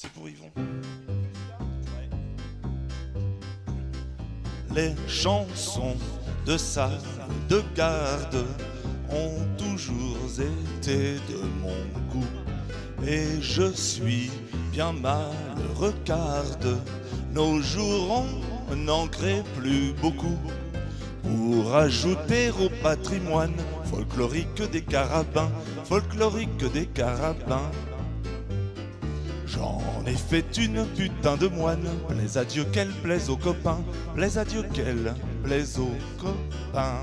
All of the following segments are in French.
C'est pour Yvon. Les chansons de salle de garde ont toujours été de mon goût. Et je suis bien malheureux car de nos jours on n'en crée plus beaucoup. Pour ajouter au patrimoine folklorique des carabins, folklorique des carabins. J'en ai fait une putain de moine, plaise à Dieu qu'elle plaise aux copains, plaise à Dieu qu'elle plaise aux copains.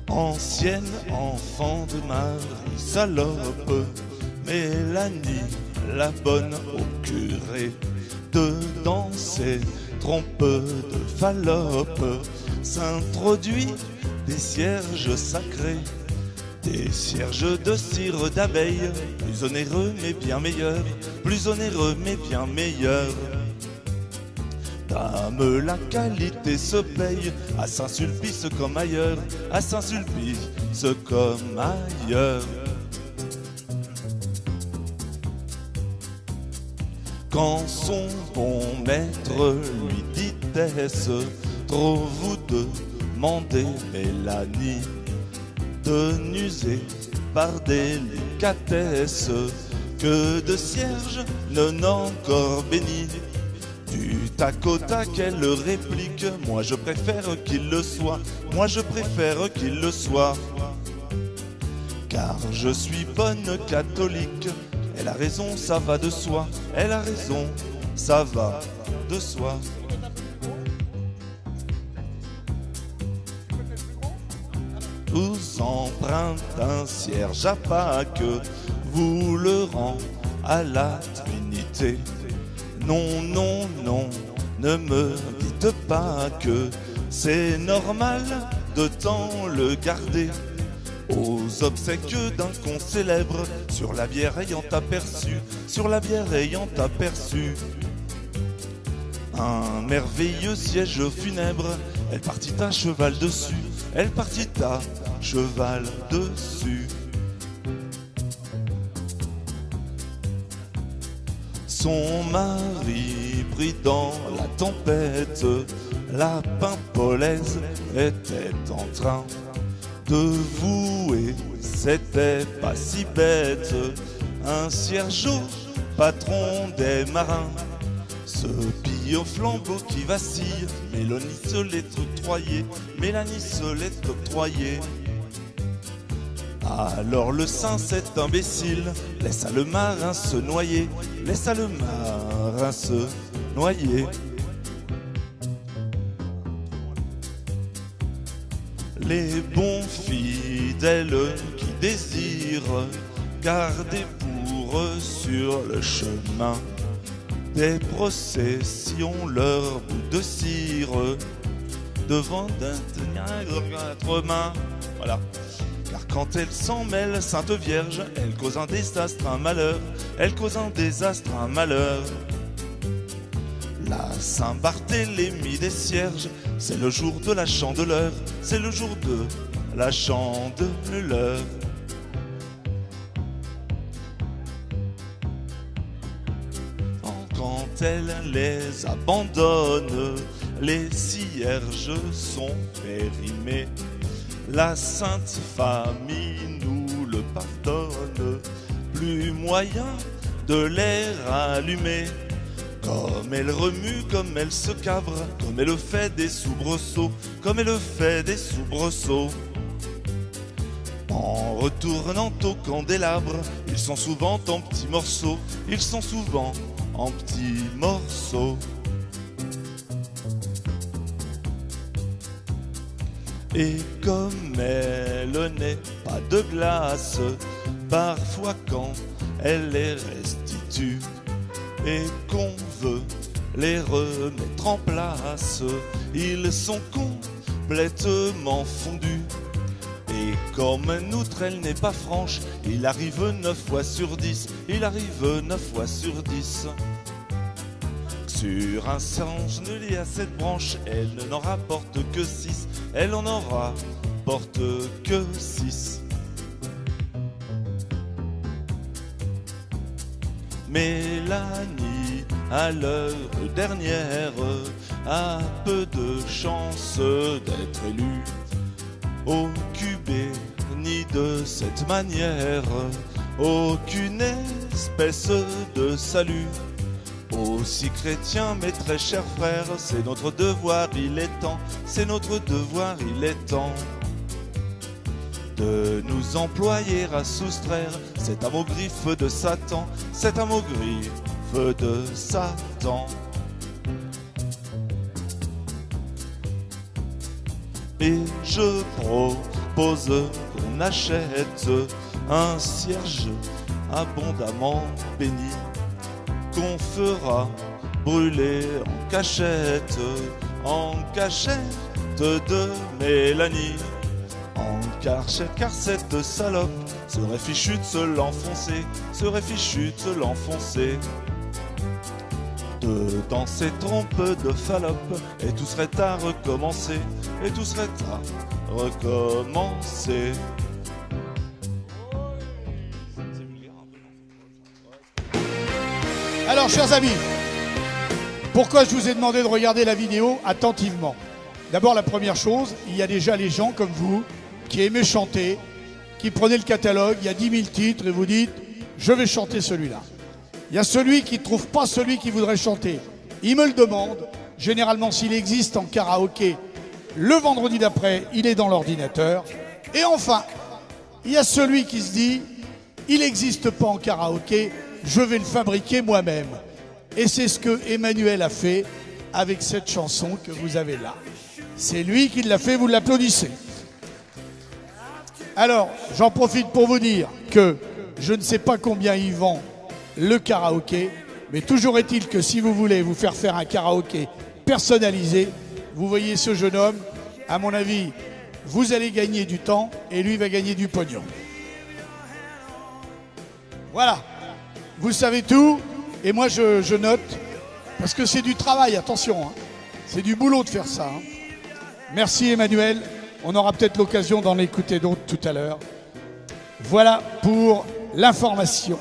Ancienne enfant de Marie salope, Mélanie la bonne au curé, de danser trompe de Fallope, s'introduit des cierges sacrés, des cierges de cire d'abeille, plus onéreux mais bien meilleurs, plus onéreux mais bien meilleurs. Dame, la qualité se paye à Saint-Sulpice comme ailleurs, à Saint-Sulpice comme ailleurs. Quand son bon maître lui dit-ce, trop vous demandez Mélanie de n'user par délicatesse que de cierges non encore bénis. Du tac au tac elle réplique, moi je préfère qu'il le soit, moi je préfère qu'il le soit. Car je suis bonne catholique, elle a raison, ça va de soi, elle a raison, ça va de soi. Vous emprunte un cierge à Pâques, vous le rend à la Trinité. Non, non, non, ne me dites pas que c'est normal de tant le garder. Aux obsèques d'un con célèbre, sur la bière ayant aperçu, sur la bière ayant aperçu un merveilleux siège funèbre, elle partit à cheval dessus, elle partit à cheval dessus. Son mari pris dans la tempête, la pimpolaise était en train de vouer, c'était pas si bête, un cierge au patron des marins. Ce pille au flambeau qui vacille, Mélanie se l'est octroyé, Mélanie se l'est octroyé. Alors le saint, cet imbécile, laissa le marin se noyer, laissa le marin se noyer. Les bons fidèles qui désirent garder pour eux sur le chemin des processions leur bout de cire devant quatre mains. Voilà. Car quand elle s'en mêle, Sainte Vierge, elle cause un désastre, un malheur, elle cause un désastre, un malheur. La Saint-Barthélemy des cierges, c'est le jour de la chandeleur, c'est le jour de la chandeleur. Quand elle les abandonne, les cierges sont périmés. La Sainte Famille nous le pardonne, plus moyen de les rallumer. Comme elle remue, comme elle se cabre, comme elle fait des soubresauts, comme elle fait des soubresauts. En retournant au candélabre, ils sont souvent en petits morceaux, ils sont souvent en petits morceaux. Et comme elle n'est pas de glace, parfois quand elle les restitue et qu'on veut les remettre en place, ils sont complètement fondus. Et comme une outre elle n'est pas franche, il arrive 9 fois sur 10, il arrive 9 fois sur 10. Sur un singe lié à cette branche, elle n'en rapporte que 6, elle en aura porte que 6. Mélanie, à l'heure dernière, a peu de chance d'être élue au QB, ni de cette manière, aucune espèce de salut. Aussi chrétien, mes très chers frères, c'est notre devoir, il est temps, c'est notre devoir, il est temps de nous employer à soustraire cet amogriffe de Satan, cet amogriffe de Satan. Et je propose qu'on achète un cierge abondamment béni, qu'on fera brûler en cachette de Mélanie. En cachette, car cette salope serait fichue de se l'enfoncer, serait fichue de se l'enfoncer dans ces trompes de Fallope, et tout serait à recommencer, et tout serait à recommencer. Alors, chers amis, pourquoi je vous ai demandé de regarder la vidéo attentivement? D'abord, la première chose, il y a déjà les gens comme vous qui aimez chanter, qui prenez le catalogue, il y a 10 000 titres et vous dites « je vais chanter celui-là ». Il y a celui qui ne trouve pas celui qu'il voudrait chanter. Il me le demande, généralement s'il existe en karaoké, le vendredi d'après, il est dans l'ordinateur. Et enfin, il y a celui qui se dit « il n'existe pas en karaoké, je vais le fabriquer moi-même ». Et c'est ce que Emmanuel a fait avec cette chanson que vous avez là. C'est lui qui l'a fait, vous l'applaudissez. Alors, j'en profite pour vous dire que je ne sais pas combien il vend le karaoké, mais toujours est-il que si vous voulez vous faire faire un karaoké personnalisé, vous voyez ce jeune homme, à mon avis, vous allez gagner du temps et lui va gagner du pognon. Voilà, vous savez tout, et moi je note, parce que c'est du travail, attention, hein. C'est du boulot de faire ça. Hein. Merci Emmanuel, on aura peut-être l'occasion d'en écouter d'autres tout à l'heure. Voilà pour l'information.